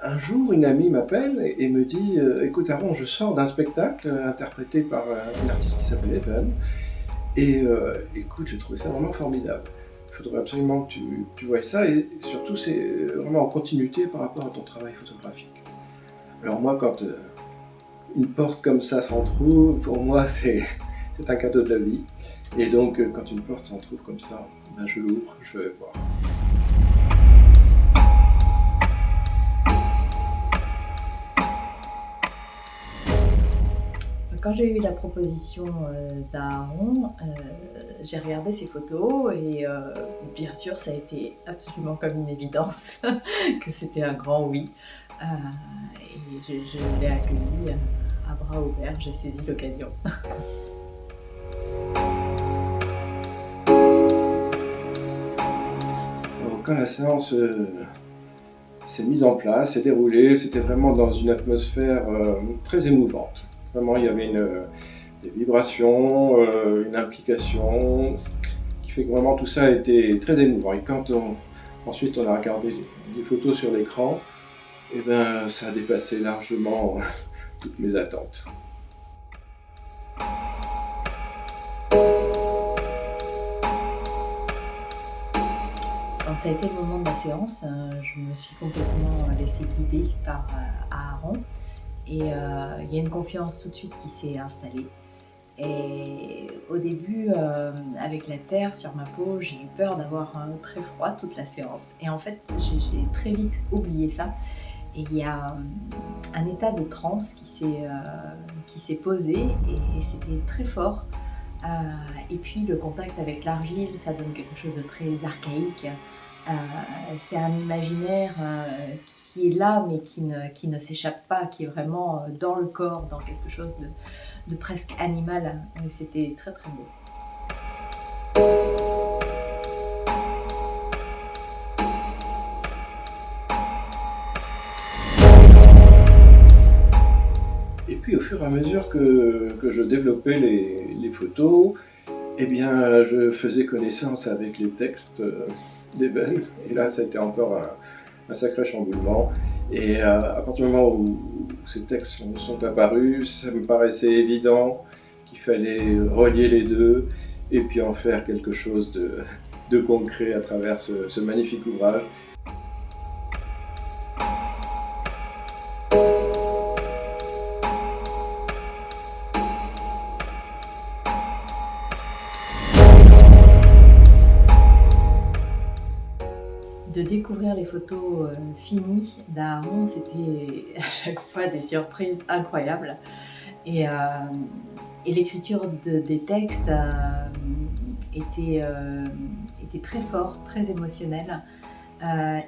un jour, une amie m'appelle et me dit écoute Aaron, je sors d'un spectacle interprété par une artiste qui s'appelle Evan, et écoute, j'ai trouvé ça vraiment formidable. Il faudrait absolument que tu voies ça, et surtout c'est vraiment en continuité par rapport à ton travail photographique. Alors moi, quand une porte comme ça s'entrouvre, pour moi c'est un cadeau de la vie. Et donc quand une porte s'entrouvre comme ça, ben, je l'ouvre, je vais voir. Quand j'ai eu la proposition d'Aaron, j'ai regardé ses photos et bien sûr ça a été absolument comme une évidence que c'était un grand oui. Et je l'ai accueilli à bras ouverts, j'ai saisi l'occasion. Alors, quand la séance s'est mise en place, s'est déroulée, c'était vraiment dans une atmosphère très émouvante. Vraiment, il y avait des vibrations, une implication, qui fait que vraiment tout ça a été très émouvant. Et quand ensuite on a regardé les photos sur l'écran, eh ben, ça a dépassé largement toutes mes attentes. Quand ça a été le moment de la séance, je me suis complètement laissée guider par Aaron. Et il y a une confiance tout de suite qui s'est installée. Et au début, avec la terre sur ma peau, j'ai eu peur d'avoir très froid toute la séance. Et en fait, j'ai très vite oublié ça. Et il y a un état de transe qui s'est posé et c'était très fort. Et puis le contact avec l'argile, ça donne quelque chose de très archaïque. C'est un imaginaire qui est là mais qui ne s'échappe pas, qui est vraiment dans le corps, dans quelque chose de presque animal. Et c'était très très beau. Et puis au fur et à mesure que je développais les photos, eh bien, je faisais connaissance avec les textes d'Evan. Et là, ça a été encore un sacré chamboulement. Et à partir du moment où ces textes sont apparus, ça me paraissait évident qu'il fallait relier les deux et puis en faire quelque chose de concret à travers ce magnifique ouvrage. De découvrir les photos finies d'Aaron, c'était à chaque fois des surprises incroyables. Et l'écriture des textes était très fort, très émotionnelle.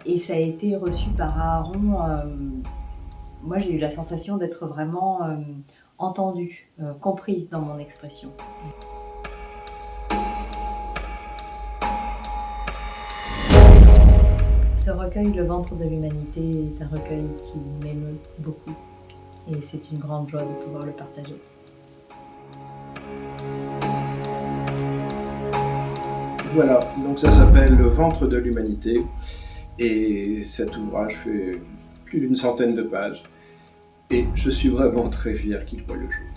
Et ça a été reçu par Aaron. Moi, j'ai eu la sensation d'être vraiment entendue, comprise dans mon expression. Ce recueil, Le ventre de l'humanité, est un recueil qui m'émeut beaucoup. Et c'est une grande joie de pouvoir le partager. Voilà, donc ça s'appelle Le ventre de l'humanité, et cet ouvrage fait plus d'une centaine de pages, et je suis vraiment très fier qu'il voie le jour.